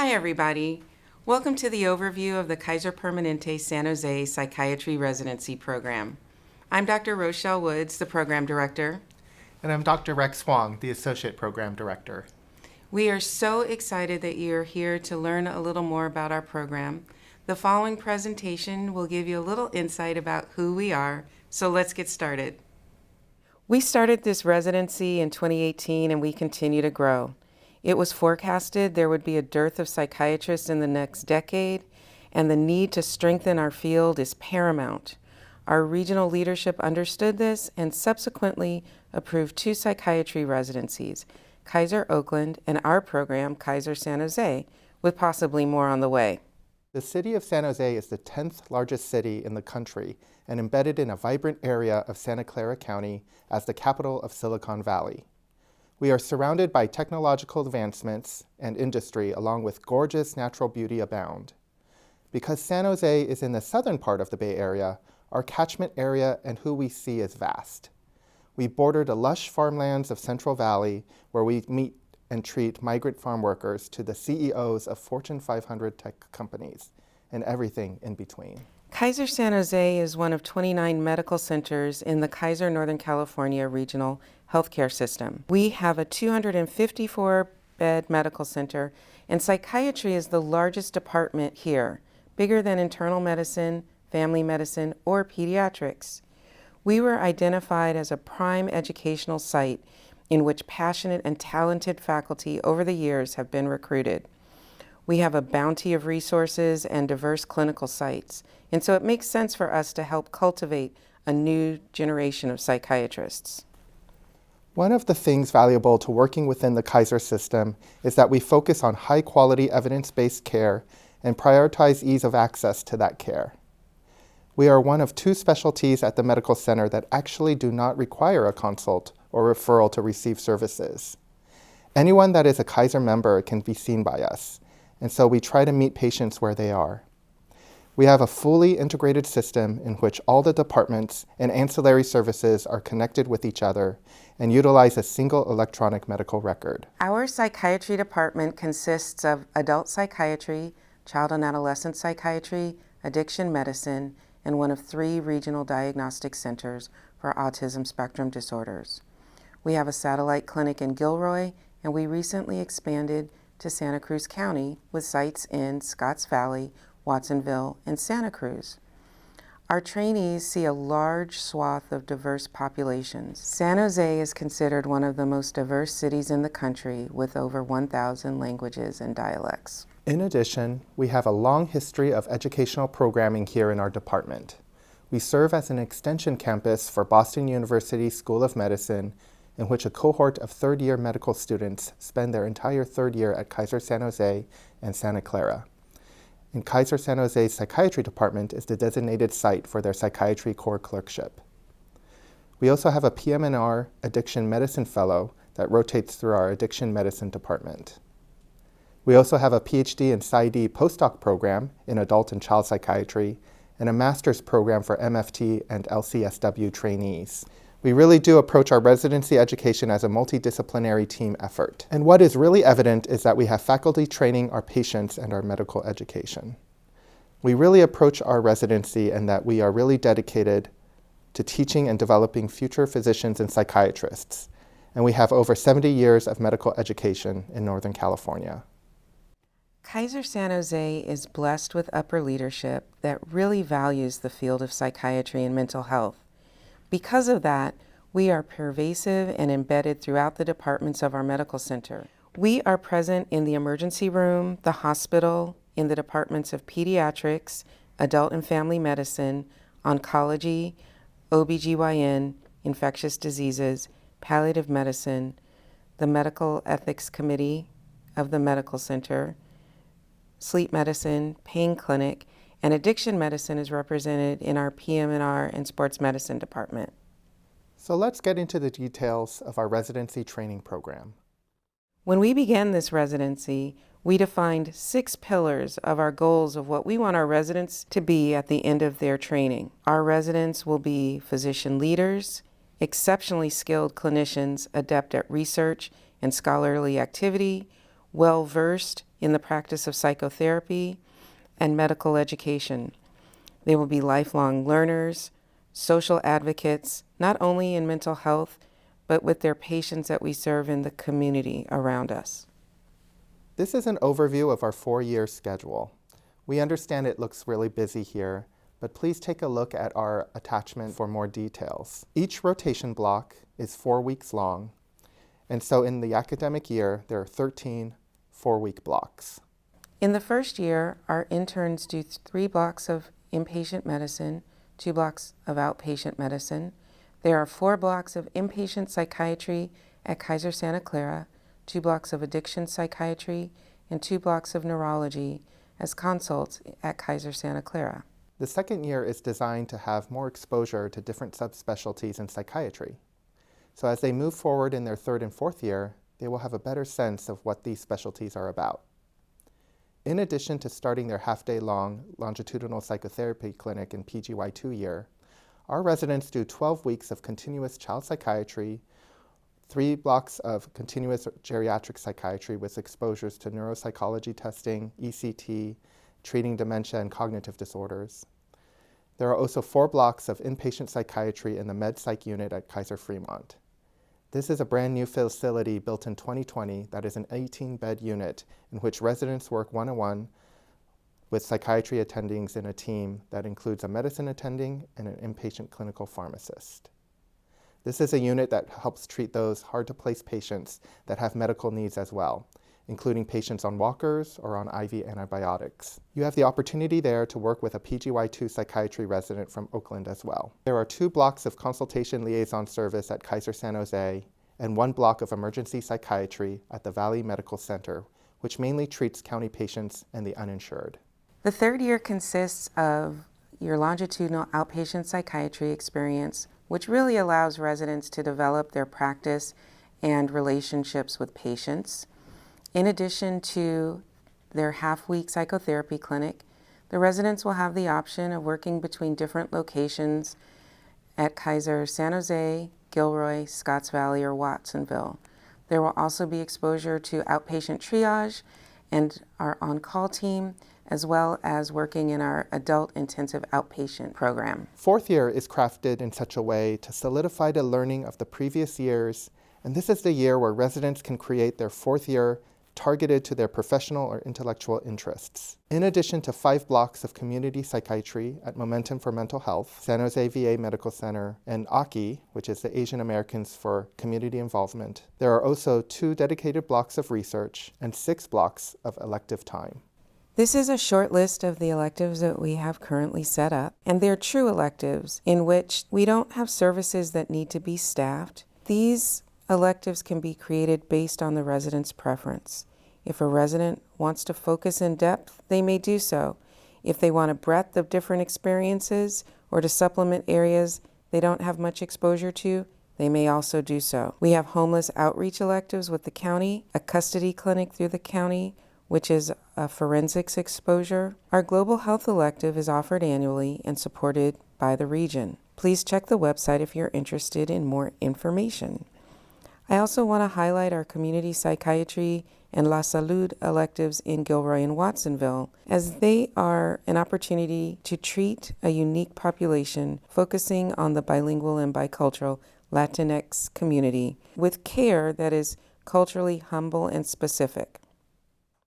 Hi, everybody. Welcome to the overview of the Kaiser Permanente San Jose Psychiatry Residency Program. I'm Dr. Rochelle Woods, the Program Director. And I'm Dr. Rex Huang, the Associate Program Director. We are so excited that you're here to learn a little more about our program. The following presentation will give you a little insight about who we are, so let's get started. We started this residency in 2018 and we continue to grow. It was forecasted there would be a dearth of psychiatrists in the next decade, and the need to strengthen our field is paramount. Our regional leadership understood this and subsequently approved 2 psychiatry residencies, Kaiser Oakland and our program, Kaiser San Jose, with possibly more on the way. The city of San Jose is the 10th largest city in the country and embedded in a vibrant area of Santa Clara County as the capital of Silicon Valley. We are surrounded by technological advancements and industry along with gorgeous natural beauty abound. Because San Jose is in the southern part of the Bay Area, our catchment area and who we see is vast. We border the lush farmlands of Central Valley where we meet and treat migrant farm workers to the CEOs of Fortune 500 tech companies and everything in between. Kaiser San Jose is one of 29 medical centers in the Kaiser Northern California Regional Healthcare System. We have a 254-bed medical center, and psychiatry is the largest department here, bigger than internal medicine, family medicine, or pediatrics. We were identified as a prime educational site in which passionate and talented faculty over the years have been recruited. We have a bounty of resources and diverse clinical sites, and so it makes sense for us to help cultivate a new generation of psychiatrists. One of the things valuable to working within the Kaiser system is that we focus on high-quality evidence-based care and prioritize ease of access to that care. We are one of 2 specialties at the medical center that actually do not require a consult or referral to receive services. Anyone that is a Kaiser member can be seen by us, and so we try to meet patients where they are. We have a fully integrated system in which all the departments and ancillary services are connected with each other and utilize a single electronic medical record. Our psychiatry department consists of adult psychiatry, child and adolescent psychiatry, addiction medicine, and one of 3 regional diagnostic centers for autism spectrum disorders. We have a satellite clinic in Gilroy, and we recently expanded to Santa Cruz County with sites in Scotts Valley, Watsonville, and Santa Cruz. Our trainees see a large swath of diverse populations. San Jose is considered one of the most diverse cities in the country with over 1,000 languages and dialects. In addition, we have a long history of educational programming here in our department. We serve as an extension campus for Boston University School of Medicine, in which a cohort of third-year medical students spend their entire 3rd year at Kaiser San Jose and Santa Clara. And Kaiser San Jose's Psychiatry Department is the designated site for their Psychiatry Core Clerkship. We also have a PM&R Addiction Medicine Fellow that rotates through our Addiction Medicine Department. We also have a PhD in PsyD postdoc program in adult and child psychiatry and a master's program for MFT and LCSW trainees. We really do approach our residency education as a multidisciplinary team effort. And what is really evident is that we have faculty training our patients and our medical education. We really approach our residency and that we are really dedicated to teaching and developing future physicians and psychiatrists. And we have over 70 years of medical education in Northern California. Kaiser San Jose is blessed with upper leadership that really values the field of psychiatry and mental health. Because of that, we are pervasive and embedded throughout the departments of our medical center. We are present in the emergency room, the hospital, in the departments of pediatrics, adult and family medicine, oncology, OBGYN, infectious diseases, palliative medicine, the medical ethics committee of the medical center, sleep medicine, pain clinic, and addiction medicine is represented in our PM&R and sports medicine department. So let's get into the details of our residency training program. When we began this residency, we defined 6 pillars of our goals of what we want our residents to be at the end of their training. Our residents will be physician leaders, exceptionally skilled clinicians adept at research and scholarly activity, well-versed in the practice of psychotherapy and medical education. They will be lifelong learners, social advocates, not only in mental health, but with their patients that we serve in the community around us. This is an overview of our 4-year schedule. We understand it looks really busy here, but please take a look at our attachment for more details. Each rotation block is 4 weeks long, and so in the academic year, there are 13 4-week blocks. In the first year, our interns do 3 blocks of inpatient medicine, 2 blocks of outpatient medicine. There are 4 blocks of inpatient psychiatry at Kaiser Santa Clara, 2 blocks of addiction psychiatry, and 2 blocks of neurology as consults at Kaiser Santa Clara. The second year is designed to have more exposure to different subspecialties in psychiatry. So as they move forward in their 3rd and 4th year, they will have a better sense of what these specialties are about. In addition to starting their half-day-long longitudinal psychotherapy clinic in PGY2 year, our residents do 12 weeks of continuous child psychiatry, 3 blocks of continuous geriatric psychiatry with exposures to neuropsychology testing, ECT, treating dementia and cognitive disorders. There are also 4 blocks of inpatient psychiatry in the Med Psych unit at Kaiser Fremont. This is a brand new facility built in 2020 that is an 18-bed unit in which residents work one-on-one with psychiatry attendings in a team that includes a medicine attending and an inpatient clinical pharmacist. This is a unit that helps treat those hard-to-place patients that have medical needs as well, including patients on walkers or on IV antibiotics. You have the opportunity there to work with a PGY2 psychiatry resident from Oakland as well. There are 2 blocks of consultation liaison service at Kaiser San Jose and 1 block of emergency psychiatry at the Valley Medical Center, which mainly treats county patients and the uninsured. The 3rd year consists of your longitudinal outpatient psychiatry experience, which really allows residents to develop their practice and relationships with patients. In addition to their half-week psychotherapy clinic, the residents will have the option of working between different locations at Kaiser San Jose, Gilroy, Scotts Valley, or Watsonville. There will also be exposure to outpatient triage and our on-call team, as well as working in our adult intensive outpatient program. 4th year is crafted in such a way to solidify the learning of the previous years, and this is the year where residents can create their 4th year targeted to their professional or intellectual interests. In addition to 5 blocks of community psychiatry at Momentum for Mental Health, San Jose VA Medical Center, and AKI, which is the Asian Americans for Community Involvement, there are also 2 dedicated blocks of research and 6 blocks of elective time. This is a short list of the electives that we have currently set up, and they're true electives in which we don't have services that need to be staffed. These electives can be created based on the resident's preference. If a resident wants to focus in depth, they may do so. If they want a breadth of different experiences or to supplement areas they don't have much exposure to, they may also do so. We have homeless outreach electives with the county, a custody clinic through the county, which is a forensics exposure. Our global health elective is offered annually and supported by the region. Please check the website if you're interested in more information. I also want to highlight our community psychiatry and La Salud electives in Gilroy and Watsonville, as they are an opportunity to treat a unique population focusing on the bilingual and bicultural Latinx community with care that is culturally humble and specific.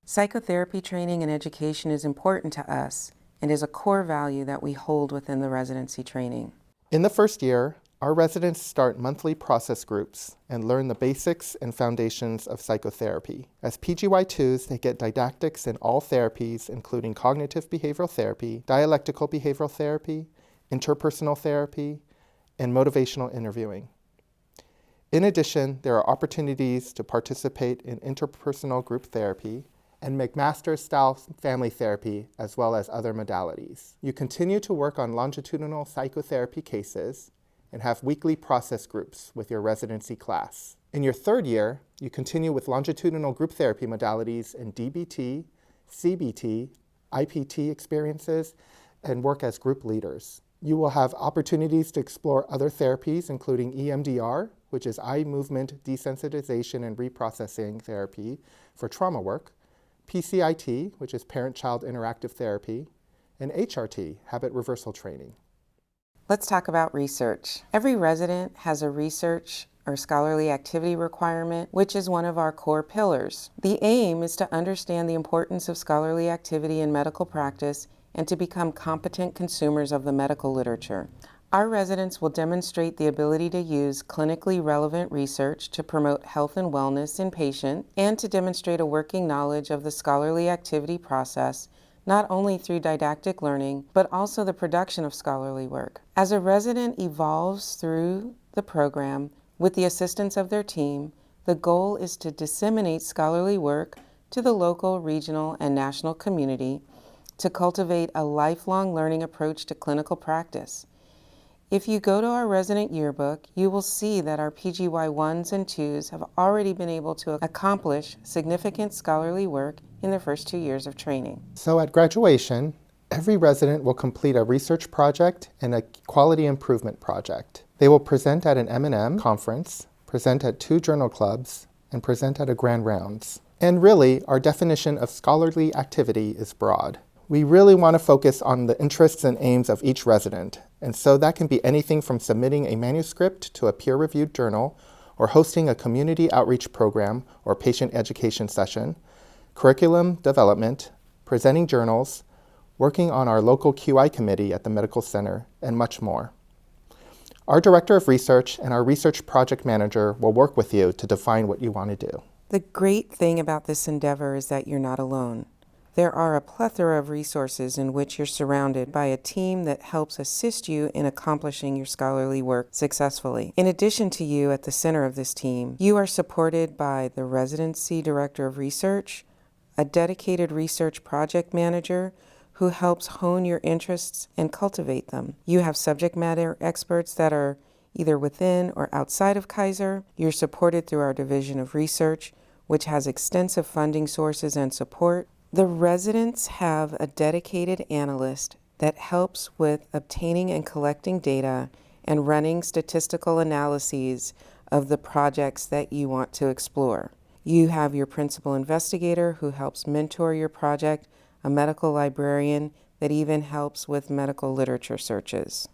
Psychotherapy training and education is important to us and is a core value that we hold within the residency training. In the 1st year, our residents start monthly process groups and learn the basics and foundations of psychotherapy. As PGY2s, they get didactics in all therapies, including cognitive behavioral therapy, dialectical behavioral therapy, interpersonal therapy, and motivational interviewing. In addition, there are opportunities to participate in interpersonal group therapy and McMaster-style family therapy, as well as other modalities. You continue to work on longitudinal psychotherapy cases and have weekly process groups with your residency class. In your 3rd year, you continue with longitudinal group therapy modalities in DBT, CBT, IPT experiences, and work as group leaders. You will have opportunities to explore other therapies, including EMDR, which is eye movement desensitization and reprocessing therapy for trauma work, PCIT, which is Parent-Child Interactive Therapy, and HRT, Habit Reversal Training. Let's talk about research. Every resident has a research or scholarly activity requirement, which is one of our core pillars. The aim is to understand the importance of scholarly activity in medical practice and to become competent consumers of the medical literature. Our residents will demonstrate the ability to use clinically relevant research to promote health and wellness in patients and to demonstrate a working knowledge of the scholarly activity process, not only through didactic learning, but also the production of scholarly work. As a resident evolves through the program with the assistance of their team, the goal is to disseminate scholarly work to the local, regional, and national community to cultivate a lifelong learning approach to clinical practice. If you go to our resident yearbook, you will see that our PGY 1s and 2s have already been able to accomplish significant scholarly work in their first 2 years of training. So at graduation, every resident will complete a research project and a quality improvement project. They will present at an M&M conference, present at 2 journal clubs, and present at a grand rounds. And really, our definition of scholarly activity is broad. We really want to focus on the interests and aims of each resident, and so that can be anything from submitting a manuscript to a peer-reviewed journal, or hosting a community outreach program or patient education session, curriculum development, presenting journals, working on our local QI committee at the medical center, and much more. Our Director of Research and our Research Project Manager will work with you to define what you want to do. The great thing about this endeavor is that you're not alone. There are a plethora of resources in which you're surrounded by a team that helps assist you in accomplishing your scholarly work successfully. In addition to you at the center of this team, you are supported by the Residency Director of Research, a dedicated research project manager who helps hone your interests and cultivate them. You have subject matter experts that are either within or outside of Kaiser. You're supported through our Division of Research, which has extensive funding sources and support. The residents have a dedicated analyst that helps with obtaining and collecting data and running statistical analyses of the projects that you want to explore. You have your principal investigator who helps mentor your project, a medical librarian that even helps with medical literature searches.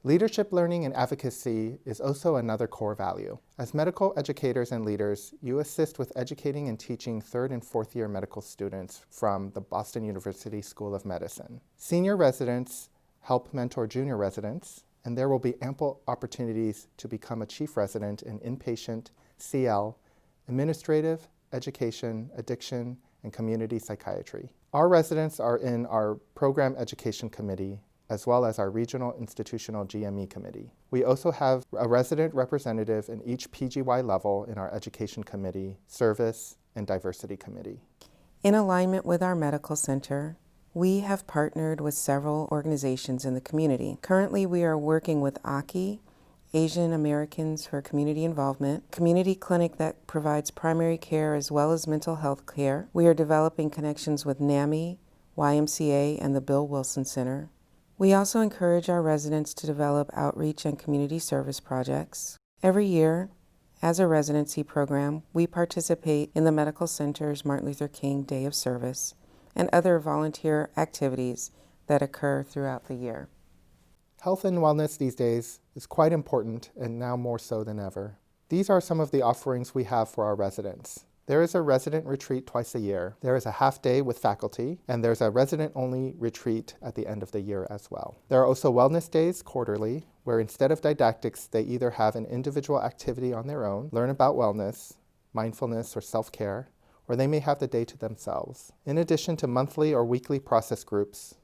Leadership learning and advocacy is also another core value. As medical educators and leaders, you assist with educating and teaching 3rd and 4th year medical students from the Boston University School of Medicine. Senior residents help mentor junior residents, and there will be ample opportunities to become a chief resident in inpatient, CL, administrative, education, addiction, and community psychiatry. Our residents are in our program education committee, as well as our regional institutional GME committee. We also have a resident representative in each PGY level in our education committee, service, and diversity committee. In alignment with our medical center, we have partnered with several organizations in the community. Currently, we are working with AKI, Asian Americans for Community Involvement, community clinic that provides primary care as well as mental health care. We are developing connections with NAMI, YMCA, and the Bill Wilson Center. We also encourage our residents to develop outreach and community service projects. Every year, as a residency program, we participate in the medical center's Martin Luther King Day of Service and other volunteer activities that occur throughout the year. Health and wellness these days is quite important, and now more so than ever. These are some of the offerings we have for our residents. There is a resident retreat twice a year. There is a half day with faculty, and there's a resident-only retreat at the end of the year as well. There are also wellness days quarterly, where instead of didactics, they either have an individual activity on their own, learn about wellness, mindfulness, or self-care, or they may have the day to themselves. In addition to monthly or weekly process groups,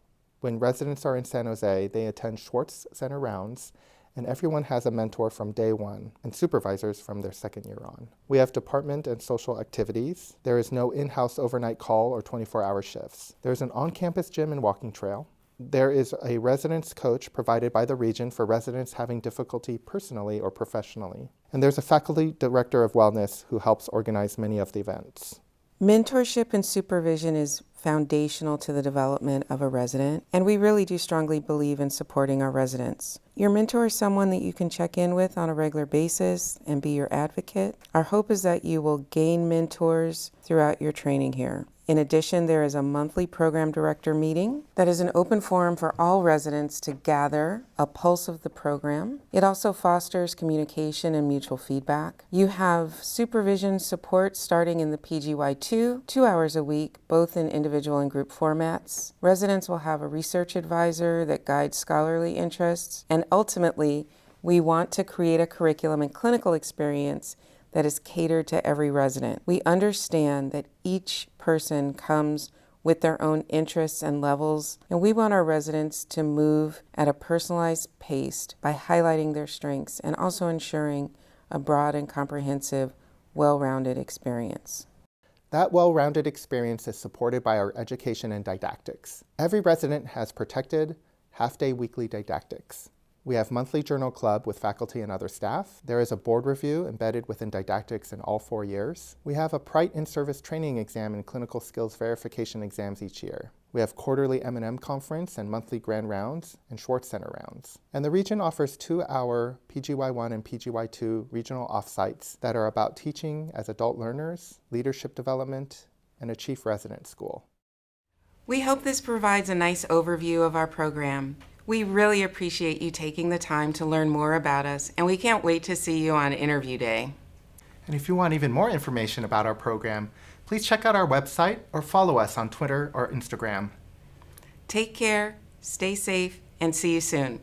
when residents are in San Jose, they attend Schwartz Center rounds, and everyone has a mentor from day one and supervisors from their 2nd year on. We have department and social activities. There is no in-house overnight call or 24-hour shifts. There's an on-campus gym and walking trail. There is a residence coach provided by the region for residents having difficulty personally or professionally. And there's a faculty director of wellness who helps organize many of the events. Mentorship and supervision is foundational to the development of a resident, and we really do strongly believe in supporting our residents. Your mentor is someone that you can check in with on a regular basis and be your advocate. Our hope is that you will gain mentors throughout your training here. In addition, there is a monthly program director meeting that is an open forum for all residents to gather a pulse of the program. It also fosters communication and mutual feedback. You have supervision support starting in the PGY2, 2 hours a week, both in individual and group formats. Residents will have a research advisor that guides scholarly interests, and ultimately, we want to create a curriculum and clinical experience that is catered to every resident. We understand that each person comes with their own interests and levels, and we want our residents to move at a personalized pace by highlighting their strengths and also ensuring a broad and comprehensive, well-rounded experience. That well-rounded experience is supported by our education and didactics. Every resident has protected half-day weekly didactics. We have monthly journal club with faculty and other staff. There is a board review embedded within didactics in all 4 years. We have a PRITE in-service training exam and clinical skills verification exams each year. We have quarterly M&M conference and monthly grand rounds and Schwartz Center rounds. And the region offers 2-hour PGY1 and PGY2 regional offsites that are about teaching as adult learners, leadership development, and a chief resident school. We hope this provides a nice overview of our program. We really appreciate you taking the time to learn more about us, and we can't wait to see you on interview day. And if you want even more information about our program, please check out our website or follow us on Twitter or Instagram. Take care, stay safe, and see you soon.